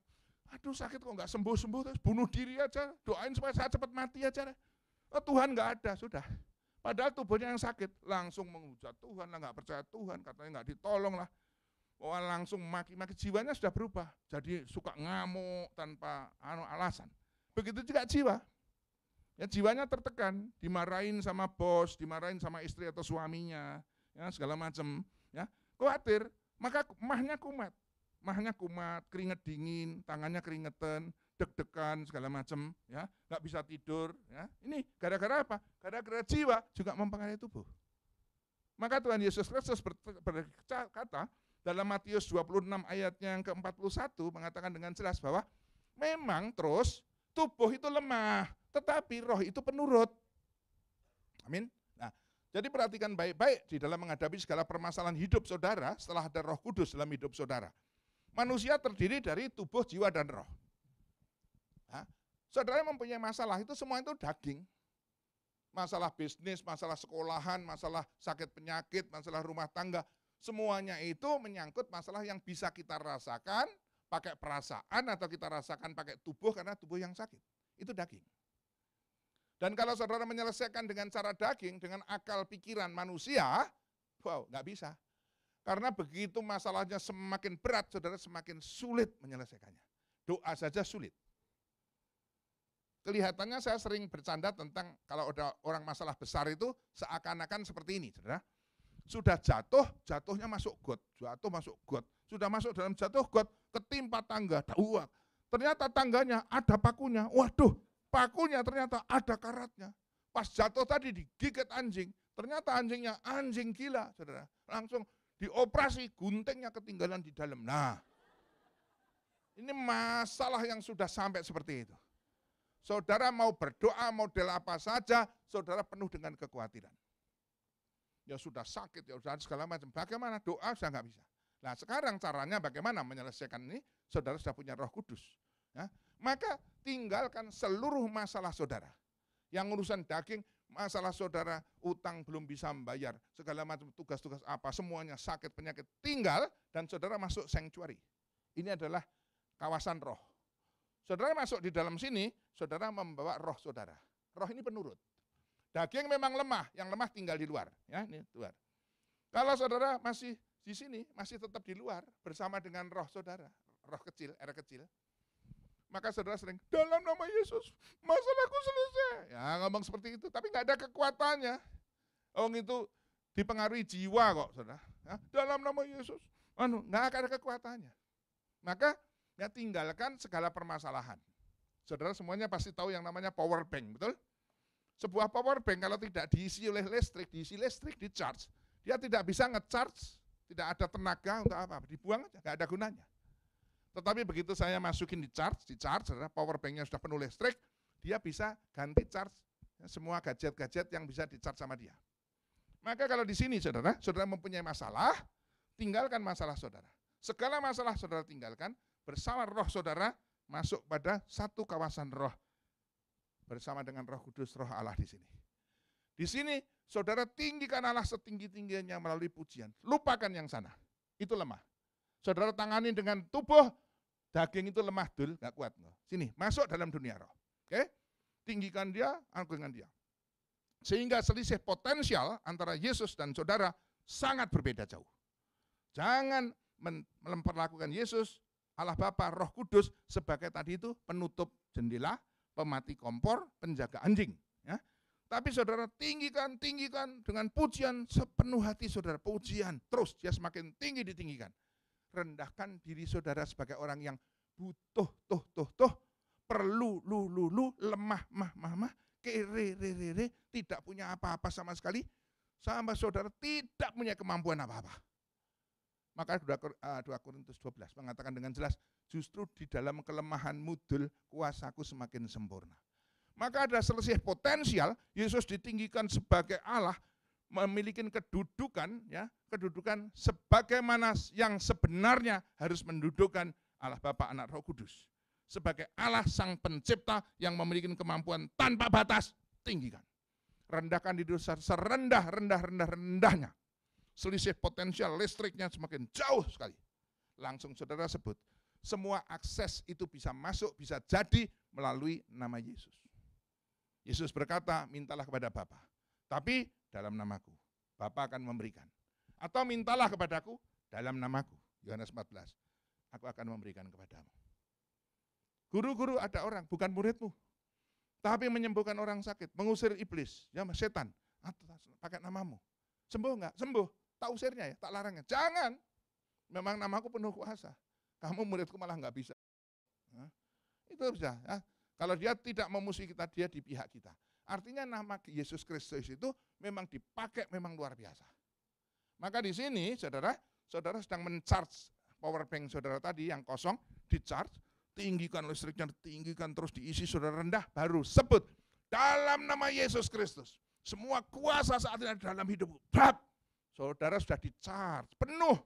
aduh sakit kok nggak sembuh-sembuh, terus bunuh diri aja, doain supaya saya cepat mati aja. Oh, Tuhan nggak ada, sudah. Padahal tubuhnya yang sakit, langsung menghujat Tuhan lah, nggak percaya Tuhan, katanya nggak ditolong lah. Oh, langsung maki-maki, jiwanya sudah berubah, jadi suka ngamuk tanpa alasan. Begitu juga jiwa. Ya, jiwanya tertekan, dimarahin sama bos, dimarahin sama istri atau suaminya, ya segala macam, ya khawatir, maka mahnya kumat, keringet dingin, tangannya keringetan, deg-degan segala macam, ya nggak bisa tidur, ya ini gara-gara apa? Gara-gara jiwa juga mempengaruhi tubuh. Maka Tuhan Yesus Kristus berkata dalam Matius 26 ayatnya yang ke-41 mengatakan dengan jelas bahwa memang terus tubuh itu lemah, tetapi roh itu penurut. Amin. Nah, jadi perhatikan baik-baik di dalam menghadapi segala permasalahan hidup saudara setelah ada Roh Kudus dalam hidup saudara. Manusia terdiri dari tubuh, jiwa, dan roh. Nah, saudara mempunyai masalah, itu semua itu daging. Masalah bisnis, masalah sekolahan, masalah sakit penyakit, masalah rumah tangga, semuanya itu menyangkut masalah yang bisa kita rasakan pakai perasaan atau kita rasakan pakai tubuh karena tubuh yang sakit. Itu daging. Dan kalau saudara menyelesaikan dengan cara daging, dengan akal pikiran manusia, wow, nggak bisa. Karena begitu masalahnya semakin berat, saudara semakin sulit menyelesaikannya. Doa saja sulit. Kelihatannya saya sering bercanda tentang kalau ada orang masalah besar itu seakan-akan seperti ini, saudara. Sudah jatuh, jatuhnya masuk got, jatuh masuk got. Sudah masuk dalam jatuh got, ketimpa tangga, dauak. Ternyata tangganya ada pakunya, waduh, pakunya ternyata ada karatnya. Pas jatuh tadi digigit anjing, ternyata anjingnya anjing gila, saudara. Langsung dioperasi, guntingnya ketinggalan di dalam. Nah, ini masalah yang sudah sampai seperti itu. Saudara mau berdoa model apa saja, saudara penuh dengan kekhawatiran. Ya sudah sakit, ya sudah segala macam. Bagaimana doa sudah nggak bisa. Nah sekarang caranya bagaimana menyelesaikan ini? Saudara sudah punya Roh Kudus. Ya. Maka tinggalkan seluruh masalah saudara. Yang urusan daging, masalah saudara, utang belum bisa membayar, segala macam tugas-tugas apa, semuanya sakit, penyakit, tinggal dan saudara masuk sanctuary. Ini adalah kawasan roh. Saudara masuk di dalam sini, saudara membawa roh saudara. Roh ini penurut. Daging memang lemah, yang lemah tinggal di luar. Ya, ini luar. Kalau saudara masih di sini, masih tetap di luar, bersama dengan roh saudara, roh kecil, era kecil, maka saudara sering, dalam nama Yesus, masalahku selesai. Ya ngomong seperti itu, tapi nggak ada kekuatannya. Orang itu dipengaruhi jiwa kok, saudara. Ya, dalam nama Yesus, nggak ada kekuatannya. Maka ya tinggalkan segala permasalahan. Saudara semuanya pasti tahu yang namanya power bank, betul? Sebuah power bank kalau tidak diisi oleh listrik, diisi listrik, di charge, dia tidak bisa nge-charge, tidak ada tenaga untuk apa, dibuang aja, nggak ada gunanya. Tetapi begitu saya masukin di charge, power banknya sudah penuh listrik, dia bisa ganti charge semua gadget-gadget yang bisa di-charge sama dia. Maka kalau di sini saudara mempunyai masalah, tinggalkan masalah saudara. Segala masalah saudara tinggalkan, bersama roh saudara masuk pada satu kawasan roh. Bersama dengan Roh Kudus, Roh Allah di sini. Di sini saudara tinggikan Allah setinggi-tingginya melalui pujian. Lupakan yang sana, itu lemah. saudara tangani dengan tubuh, daging itu lemah dul, nggak kuat. Sini, masuk dalam dunia roh. Oke? Tinggikan dia, agungkan dia. Sehingga selisih potensial antara Yesus dan saudara sangat berbeda jauh. Jangan memperlakukan Yesus, Allah Bapa, Roh Kudus sebagai tadi itu penutup jendela, pemati kompor, penjaga anjing. Ya. Tapi saudara tinggikan dengan pujian sepenuh hati saudara. Pujian, terus dia semakin tinggi ditinggikan. Rendahkan diri saudara sebagai orang yang butuh, perlu, lemah, kere, tidak punya apa-apa sama sekali. Sama saudara tidak punya kemampuan apa-apa. Maka 2 Korintus 12 mengatakan dengan jelas, justru di dalam kelemahan mudul kuasaku semakin sempurna. Maka ada selisih potensial, Yesus ditinggikan sebagai Allah, memiliki kedudukan, ya, kedudukan sebagaimana yang sebenarnya harus mendudukkan Allah Bapa, Anak, Roh Kudus. Sebagai Allah Sang Pencipta yang memiliki kemampuan tanpa batas, tinggikan. Rendahkan diri serendah-rendahnya. Selisih potensial listriknya semakin jauh sekali. Langsung saudara sebut, semua akses itu bisa masuk, bisa jadi melalui nama Yesus. Yesus berkata, mintalah kepada Bapa, tapi dalam namaku, Bapa akan memberikan. Atau mintalah kepadaku dalam namaku, Yohanes 14, aku akan memberikan kepadamu. Guru-guru ada orang, bukan muridmu, tapi menyembuhkan orang sakit, mengusir iblis, ya setan, pakai namamu. Sembuh enggak? Sembuh. Tak usirnya ya, tak larangnya. Jangan. Memang namaku penuh kuasa. Kamu muridku malah enggak bisa. Nah, itu bisa. Ya. Kalau dia tidak memusuhi kita, dia di pihak kita. Artinya nama Yesus Kristus itu memang dipakai memang luar biasa. Maka di sini saudara sedang men-charge power bank saudara tadi yang kosong, di-charge, tinggikan listriknya, tinggikan terus diisi saudara rendah, baru sebut dalam nama Yesus Kristus. Semua kuasa saat ini ada dalam hidupmu. Saudara sudah di-charge, penuh.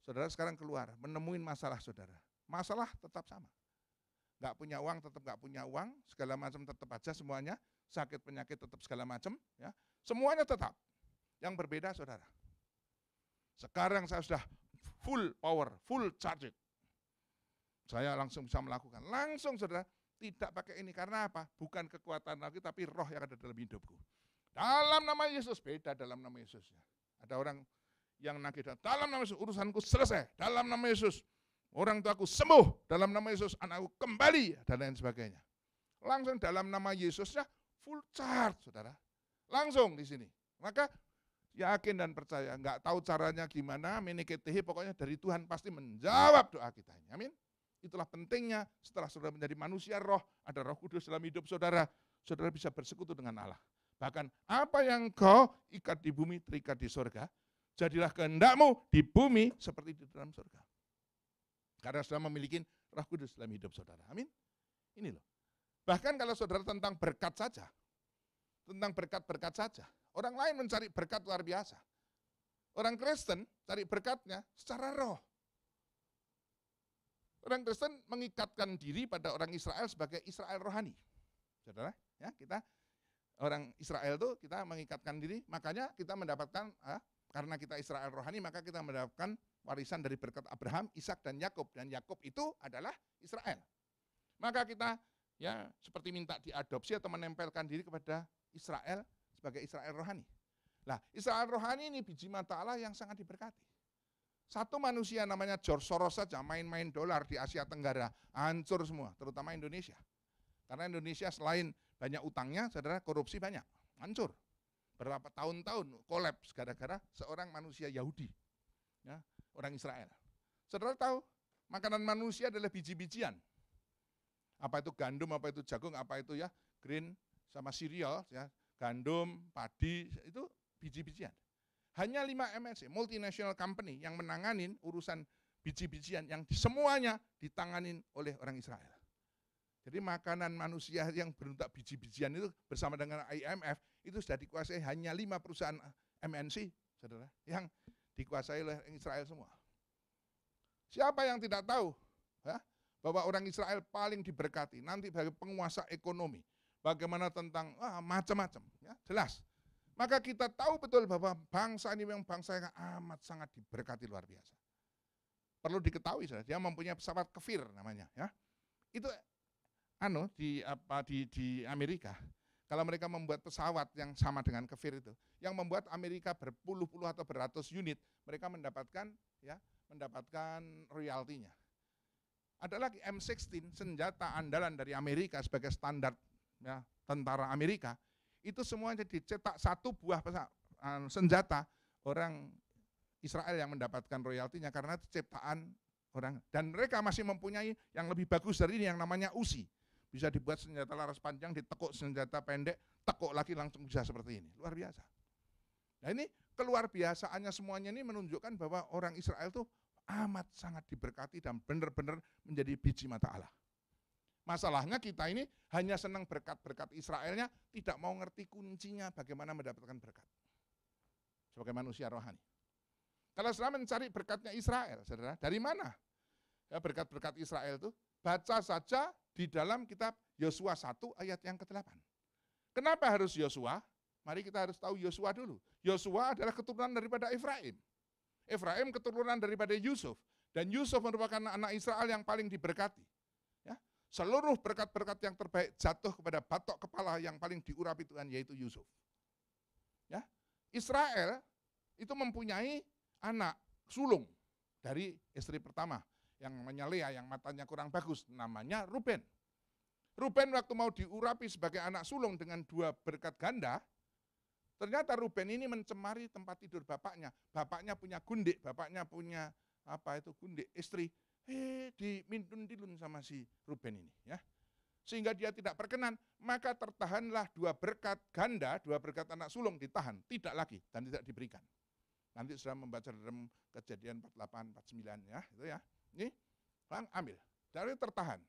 Saudara sekarang keluar, menemuin masalah saudara. Masalah tetap sama. Nggak punya uang, tetap nggak punya uang, segala macam tetap aja semuanya, sakit penyakit tetap segala macam, ya semuanya tetap. Yang berbeda saudara. Sekarang saya sudah full power, full charge. Saya langsung bisa melakukan, langsung saudara, tidak pakai ini, karena apa? Bukan kekuatan lagi, tapi roh yang ada dalam hidupku. Dalam nama Yesus, beda dalam nama Yesus. Ada orang yang nagih, dalam nama Yesus, urusanku selesai, dalam nama Yesus. Orang tuaku sembuh, dalam nama Yesus, anakku kembali, dan lain sebagainya. Langsung dalam nama Yesusnya full charge, saudara. Langsung di sini. Maka yakin dan percaya, nggak tahu caranya gimana, meniketihi, pokoknya dari Tuhan pasti menjawab doa kita. Amin. Itulah pentingnya setelah saudara menjadi manusia roh, ada Roh Kudus dalam hidup saudara, saudara bisa bersekutu dengan Allah. Bahkan apa yang kau ikat di bumi terikat di surga, jadilah kehendakmu di bumi seperti di dalam surga. Karena saudara memiliki Roh Kudus dalam hidup saudara. Amin. Ini loh. Bahkan kalau saudara tentang berkat saja, tentang berkat-berkat saja, orang lain mencari berkat luar biasa. Orang Kristen cari berkatnya secara roh. Orang Kristen mengikatkan diri pada orang Israel sebagai Israel rohani. Saudara, ya kita orang Israel itu kita mengikatkan diri, makanya kita mendapatkan karena kita Israel rohani, maka kita mendapatkan warisan dari berkat Abraham, Ishak dan Yakub, dan Yakub itu adalah Israel. Maka kita ya seperti minta diadopsi atau menempelkan diri kepada Israel sebagai Israel rohani. Nah, Israel rohani ini biji mata Allah yang sangat diberkati. Satu manusia namanya George Soros saja main-main dolar di Asia Tenggara, hancur semua, terutama Indonesia. Karena Indonesia selain banyak utangnya, saudara, korupsi banyak, hancur. Berapa tahun-tahun kolaps gara-gara seorang manusia Yahudi, ya, orang Israel. Saudara tahu, makanan manusia adalah biji-bijian. Apa itu gandum, apa itu jagung, apa itu ya grain sama cereal, ya, gandum, padi, itu biji-bijian. Hanya 5 MNC, multinational company, yang menanganin urusan biji-bijian yang semuanya ditanganin oleh orang Israel. Jadi makanan manusia yang beruntak biji-bijian itu bersama dengan IMF itu sudah dikuasai hanya 5 perusahaan MNC, saudara, yang dikuasai oleh Israel semua. Siapa yang tidak tahu ya, bahwa orang Israel paling diberkati, nanti sebagai penguasa ekonomi, bagaimana tentang macam-macam, ya, jelas. Maka kita tahu betul bahwa bangsa ini memang bangsa yang amat sangat diberkati luar biasa. Perlu diketahui, saudara, dia mempunyai pesawat Kefir namanya, ya. Itu di Amerika. Kalau mereka membuat pesawat yang sama dengan Kefir itu, yang membuat Amerika berpuluh-puluh atau beratus unit, mereka mendapatkan royaltinya. Ada lagi M16, senjata andalan dari Amerika sebagai standar, ya, tentara Amerika. Itu semuanya dicetak satu buah senjata, orang Israel yang mendapatkan royaltinya karena itu ciptaan orang. Dan mereka masih mempunyai yang lebih bagus dari ini yang namanya Uzi. Bisa dibuat senjata laras panjang, ditekuk senjata pendek, tekuk lagi langsung bisa seperti ini. Luar biasa. Nah ini keluar biasaannya semuanya ini menunjukkan bahwa orang Israel itu amat sangat diberkati dan benar-benar menjadi biji mata Allah. Masalahnya kita ini hanya senang berkat-berkat Israelnya, tidak mau ngerti kuncinya bagaimana mendapatkan berkat. Sebagai manusia rohani. Kalau saudara mencari berkatnya Israel, saudara, dari mana? Ya, berkat-berkat Israel itu, baca saja di dalam kitab Yosua 1 ayat yang ke-8. Kenapa harus Yosua? Mari kita harus tahu Yosua dulu. Yosua adalah keturunan daripada Efraim. Efraim keturunan daripada Yusuf. Dan Yusuf merupakan anak Israel yang paling diberkati. Ya, seluruh berkat-berkat yang terbaik jatuh kepada batok kepala yang paling diurapi Tuhan, yaitu Yusuf. Ya, Israel itu mempunyai anak sulung dari istri pertama yang namanya Lea, yang matanya kurang bagus, namanya Ruben. Ruben waktu mau diurapi sebagai anak sulung dengan dua berkat ganda, ternyata Ruben ini mencemari tempat tidur bapaknya. Bapaknya punya gundik, bapaknya punya gundik istri. Dimintun-tilun sama si Ruben ini, ya. Sehingga dia tidak berkenan, maka tertahanlah dua berkat ganda, dua berkat anak sulung ditahan, tidak lagi dan tidak diberikan. Nanti sudah membaca dalam Kejadian 48, 49 ya, itu ya. Ini Bang ambil, dari tertahan.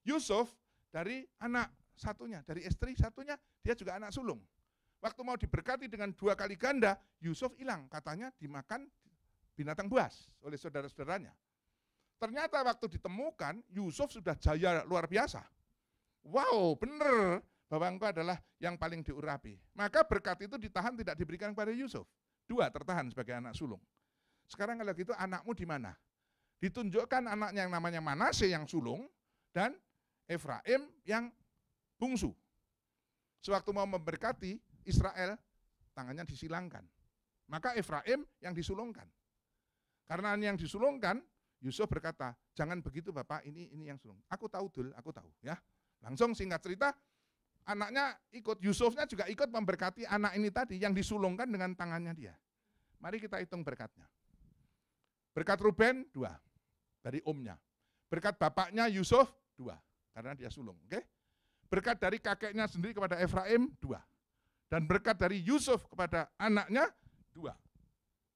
Yusuf dari anak satunya, dari istri satunya, dia juga anak sulung. Waktu mau diberkati dengan dua kali ganda, Yusuf hilang, katanya dimakan binatang buas oleh saudara-saudaranya. Ternyata waktu ditemukan, Yusuf sudah jaya luar biasa. Wow, benar bahwa engkau adalah yang paling diurapi. Maka berkat itu ditahan, tidak diberikan kepada Yusuf. Dua tertahan sebagai anak sulung. Sekarang kalau gitu anakmu di mana? Ditunjukkan anaknya yang namanya Manase yang sulung dan Efraim yang bungsu. Sewaktu mau memberkati Israel, tangannya disilangkan. Maka Efraim yang disulungkan. Karena yang disulungkan, Yusuf berkata, jangan begitu Bapak, ini yang sulung. Aku tahu Dul, aku tahu ya. Langsung singkat cerita, anaknya ikut, Yusufnya juga ikut memberkati anak ini tadi yang disulungkan dengan tangannya dia. Mari kita hitung berkatnya. Berkat Ruben 2 dari omnya. Berkat bapaknya Yusuf 2 karena dia sulung, oke? Berkat dari kakeknya sendiri kepada Efraim 2. Dan berkat dari Yusuf kepada anaknya 2.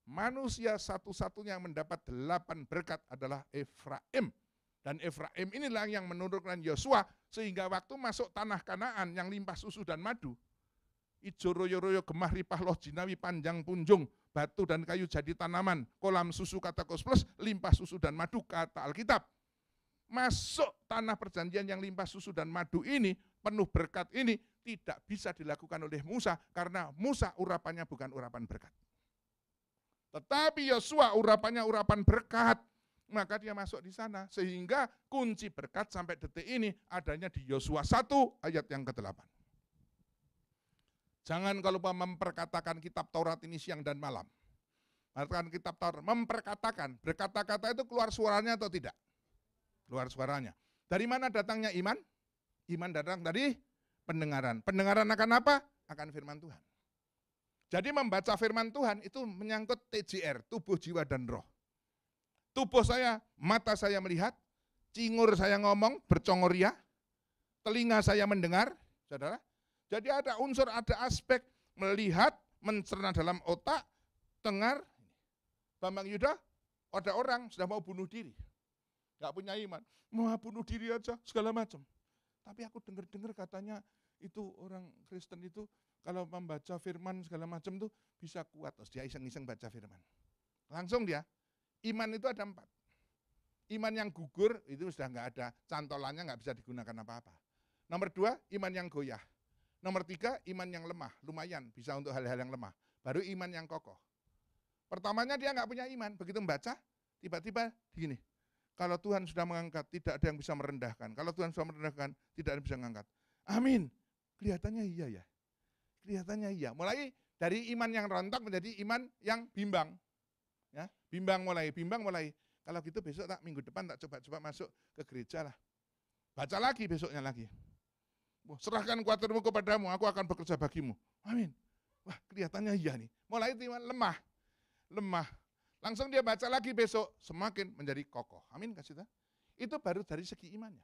Manusia satu-satunya yang mendapat 8 berkat adalah Efraim. Dan Efraim inilah yang menurunkan Yosua sehingga waktu masuk tanah Kanaan yang limpah susu dan madu, ijo royo-royo gemah ripah loh jinawi panjang punjung, batu dan kayu jadi tanaman, kolam susu kata Kosplus, limpah susu dan madu kata Alkitab. Masuk tanah perjanjian yang limpah susu dan madu ini, penuh berkat ini, tidak bisa dilakukan oleh Musa, karena Musa urapannya bukan urapan berkat. Tetapi Yosua urapannya urapan berkat, maka dia masuk di sana. Sehingga kunci berkat sampai detik ini adanya di Yosua 1 ayat yang ke-8. Jangan kalau memperkatakan kitab Taurat ini siang dan malam. Katakan kitab Taurat, memperkatakan, berkata-kata itu keluar suaranya atau tidak? Keluar suaranya. Dari mana datangnya iman? Iman datang dari pendengaran. Pendengaran akan apa? Akan firman Tuhan. Jadi membaca firman Tuhan itu menyangkut TJR, tubuh, jiwa, dan roh. Tubuh saya, mata saya melihat, cingur saya ngomong, bercongoria, telinga saya mendengar, saudara. Jadi ada unsur, ada aspek melihat, mencerna dalam otak, dengar. Bambang Yuda, ada orang sudah mau bunuh diri. Gak punya iman, mau bunuh diri aja, segala macam. Tapi aku dengar-dengar katanya itu orang Kristen itu kalau membaca firman segala macam tuh bisa kuat. Terus dia iseng-iseng baca firman. Langsung dia, iman itu ada 4. Iman yang gugur itu sudah nggak ada, cantolannya nggak bisa digunakan apa-apa. Nomor 2, iman yang goyah. Nomor 3, iman yang lemah, lumayan bisa untuk hal-hal yang lemah. Baru iman yang kokoh. Pertamanya dia nggak punya iman, begitu membaca, tiba-tiba gini, kalau Tuhan sudah mengangkat, tidak ada yang bisa merendahkan. Kalau Tuhan sudah merendahkan, tidak ada yang bisa mengangkat. Amin. Kelihatannya iya ya. Kelihatannya iya. Mulai dari iman yang rontok menjadi iman yang bimbang. Ya, bimbang mulai. Kalau gitu besok minggu depan tak coba-coba masuk ke gereja lah. Baca lagi besoknya lagi. Serahkan kuatirmu kepadamu, aku akan bekerja bagimu. Amin. Wah, kelihatannya iya nih. Mulai itu lemah. Langsung dia baca lagi besok, semakin menjadi kokoh. Amin, kasih tahu. Itu baru dari segi imannya.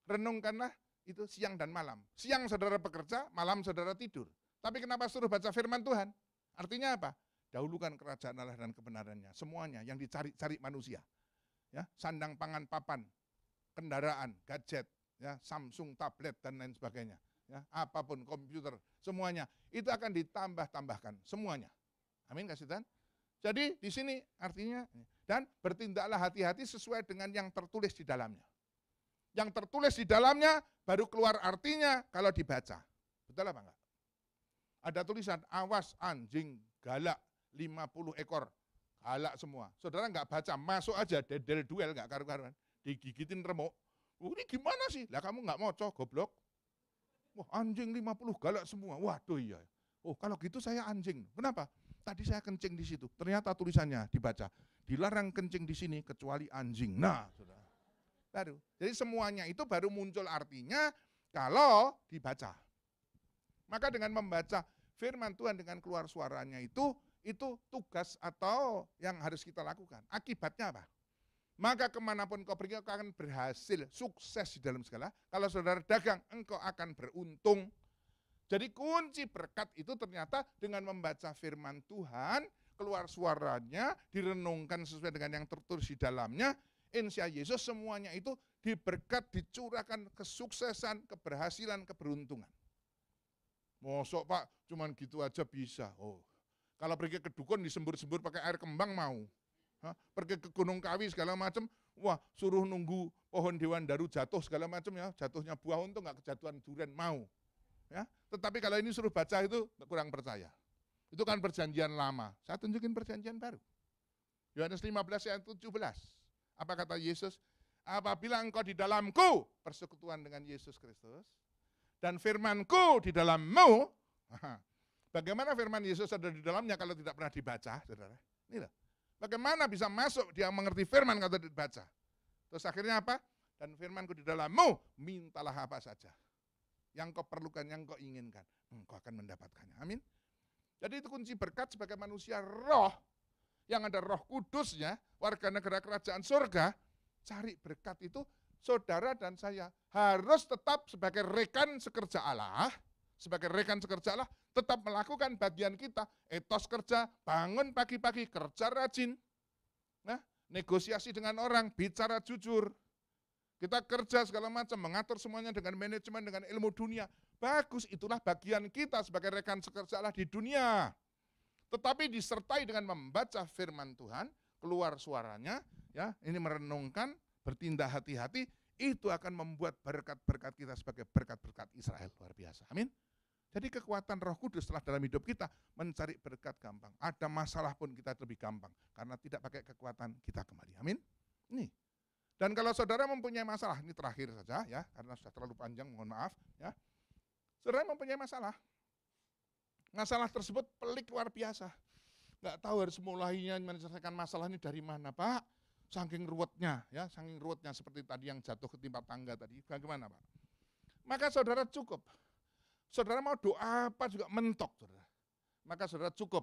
Renungkanlah itu siang dan malam. Siang saudara bekerja, malam saudara tidur. Tapi kenapa suruh baca firman Tuhan? Artinya apa? Dahulukan kerajaan Allah dan kebenarannya. Semuanya yang dicari-cari manusia. Ya, sandang pangan papan, kendaraan, gadget, ya, Samsung, tablet, dan lain sebagainya. Ya, apapun, komputer, semuanya. Itu akan ditambah-tambahkan, semuanya. Amin, kasih Tuhan. Jadi di sini artinya, dan bertindaklah hati-hati sesuai dengan yang tertulis di dalamnya. Yang tertulis di dalamnya baru keluar artinya kalau dibaca. Betul apa enggak? Ada tulisan, awas anjing galak 50 ekor. Galak semua. Saudara enggak baca, masuk aja, dedel duel enggak karu-karuan. Digigitin remuk. Ini gimana sih? Lah kamu enggak moco, goblok. Wah, anjing 50 galak semua. Waduh iya. Oh, kalau gitu saya anjing. Kenapa? Tadi saya kencing di situ. Ternyata tulisannya dibaca. Dilarang kencing di sini kecuali anjing. Nah, saudara. Baru. Jadi semuanya itu baru muncul artinya kalau dibaca. Maka dengan membaca firman Tuhan dengan keluar suaranya itu tugas atau yang harus kita lakukan. Akibatnya apa? Maka kemanapun kau pergi, kau akan berhasil, sukses di dalam segala. Kalau saudara dagang, engkau akan beruntung. Jadi kunci berkat itu ternyata dengan membaca firman Tuhan, keluar suaranya, direnungkan sesuai dengan yang tertulis di dalamnya, insya Yesus semuanya itu diberkat, dicurahkan kesuksesan, keberhasilan, keberuntungan. Mosok Pak, cuman gitu aja bisa. Oh, kalau pergi ke dukun disembur-sembur pakai air kembang mau. Pergi ke Gunung Kawi segala macam, wah suruh nunggu pohon dewan daru jatuh segala macam ya, jatuhnya buah untung nggak kejatuhan durian mau. Ya, tetapi kalau ini suruh baca itu kurang percaya. Itu kan perjanjian lama. Saya tunjukin perjanjian baru. Yohanes 15 ayat 17. Apa kata Yesus? Apabila engkau di dalamku, persekutuan dengan Yesus Kristus, dan firmanku di dalammu, bagaimana firman Yesus ada di dalamnya kalau tidak pernah dibaca, saudara? Ini loh. Bagaimana bisa masuk dia mengerti firman kalau tidak dibaca? Terus akhirnya apa? Dan firmanku di dalammu, mintalah apa saja. Yang kau perlukan, yang kau inginkan, engkau akan mendapatkannya. Amin. Jadi itu kunci berkat sebagai manusia roh, yang ada roh kudusnya, warga negara kerajaan surga, cari berkat itu, saudara dan saya harus tetap sebagai rekan sekerja Allah, tetap melakukan bagian kita, etos kerja, bangun pagi-pagi, kerja rajin, nah, negosiasi dengan orang, bicara jujur, kita kerja segala macam, mengatur semuanya dengan manajemen, dengan ilmu dunia. Bagus, itulah bagian kita sebagai rekan sekerja Allah di dunia. Tetapi disertai dengan membaca firman Tuhan, keluar suaranya, ya, ini merenungkan, bertindak hati-hati, itu akan membuat berkat-berkat kita sebagai berkat-berkat Israel. Luar biasa, amin. Jadi kekuatan Roh Kudus setelah dalam hidup kita mencari berkat gampang. Ada masalah pun kita lebih gampang, karena tidak pakai kekuatan kita kembali, amin. Nih. Dan kalau saudara mempunyai masalah, ini terakhir saja ya, karena sudah terlalu panjang, mohon maaf ya. Saudara mempunyai masalah. Masalah tersebut pelik luar biasa. Nggak tahu harus mulainya menyelesaikan masalah ini dari mana, Pak. Saking ruwetnya ya, saking ruwetnya seperti tadi yang jatuh ketimpa tangga tadi. Bagaimana, Pak? Maka saudara cukup. Saudara mau doa apa juga mentok, saudara. Maka saudara cukup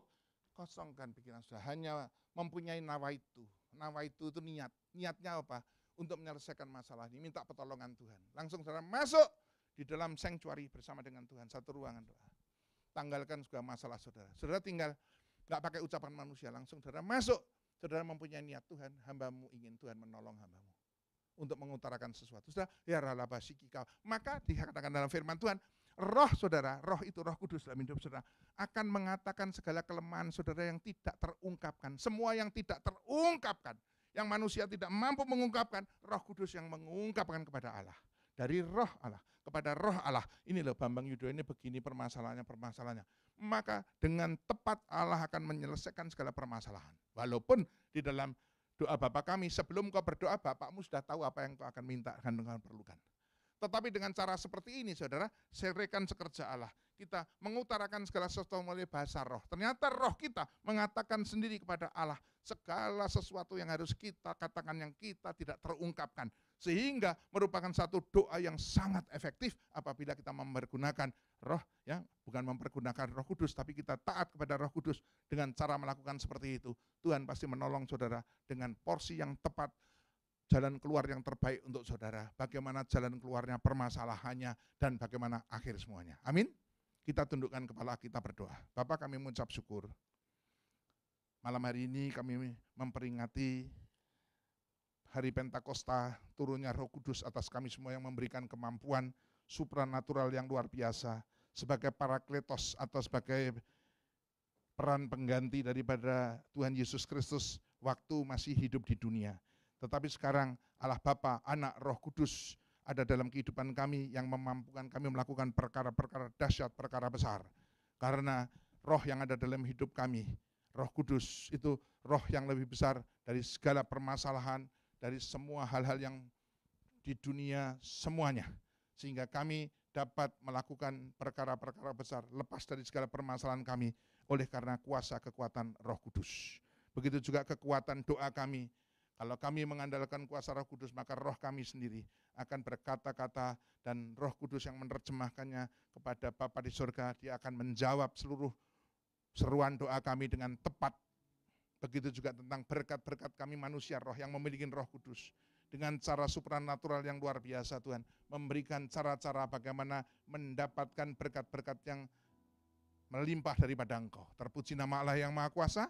kosongkan pikiran saudara, hanya mempunyai nawaitu. Nawaitu itu niat. Niatnya apa? Untuk menyelesaikan masalah ini, minta pertolongan Tuhan. Langsung saudara masuk di dalam sanctuary bersama dengan Tuhan, satu ruangan doa. Tanggalkan juga masalah saudara. Saudara tinggal gak pakai ucapan manusia, langsung saudara masuk. Saudara mempunyai niat Tuhan, hambamu ingin Tuhan menolong hambamu untuk mengutarakan sesuatu. Saudara, ya ralabasikika. Maka dikatakan dalam firman Tuhan, roh saudara, roh itu roh kudus dalam hidup saudara, akan mengatakan segala kelemahan saudara yang tidak terungkapkan. Semua yang tidak terungkapkan, yang manusia tidak mampu mengungkapkan, Roh Kudus yang mengungkapkan kepada Allah. Dari roh Allah kepada roh Allah. Ini loh Bambang Yudho ini begini permasalahannya. maka dengan tepat Allah akan menyelesaikan segala permasalahan. Walaupun di dalam doa Bapa kami, sebelum kau berdoa, Bapakmu sudah tahu apa yang kau akan minta dan kau perlukan. Tetapi dengan cara seperti ini, saudara, serahkan sekerja Allah. Kita mengutarakan segala sesuatu melalui bahasa roh. Ternyata roh kita mengatakan sendiri kepada Allah segala sesuatu yang harus kita katakan yang kita tidak terungkapkan. Sehingga merupakan satu doa yang sangat efektif apabila kita mempergunakan roh, ya, bukan mempergunakan Roh Kudus, tapi kita taat kepada Roh Kudus dengan cara melakukan seperti itu. Tuhan pasti menolong saudara dengan porsi yang tepat, jalan keluar yang terbaik untuk saudara, bagaimana jalan keluarnya permasalahannya, dan bagaimana akhir semuanya. Amin. Kita tundukkan kepala, kita berdoa. Bapak, kami mengucap syukur. Malam hari ini kami memperingati hari Pentakosta, turunnya Roh Kudus atas kami semua yang memberikan kemampuan supranatural yang luar biasa, sebagai parakletos atau sebagai peran pengganti daripada Tuhan Yesus Kristus waktu masih hidup di dunia. Tetapi sekarang Allah Bapa, Anak, Roh Kudus ada dalam kehidupan kami yang memampukan kami melakukan perkara-perkara dahsyat, perkara besar. Karena roh yang ada dalam hidup kami, Roh Kudus itu roh yang lebih besar dari segala permasalahan, dari semua hal-hal yang di dunia semuanya. Sehingga kami dapat melakukan perkara-perkara besar lepas dari segala permasalahan kami oleh karena kuasa kekuatan Roh Kudus. Begitu juga kekuatan doa kami. Kalau kami mengandalkan kuasa Roh Kudus, maka roh kami sendiri akan berkata-kata dan Roh Kudus yang menerjemahkannya kepada Bapa di surga, dia akan menjawab seluruh seruan doa kami dengan tepat. Begitu juga tentang berkat-berkat kami manusia, roh yang memiliki Roh Kudus. Dengan cara supranatural yang luar biasa Tuhan, memberikan cara-cara bagaimana mendapatkan berkat-berkat yang melimpah daripada Engkau. Terpuji nama Allah yang Maha Kuasa.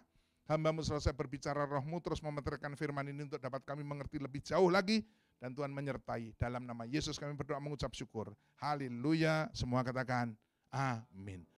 Hamba-Mu selesai berbicara, roh-Mu terus memeterkan firman ini untuk dapat kami mengerti lebih jauh lagi. Dan Tuhan menyertai. Dalam nama Yesus kami berdoa mengucap syukur. Haleluya. Semua katakan amin.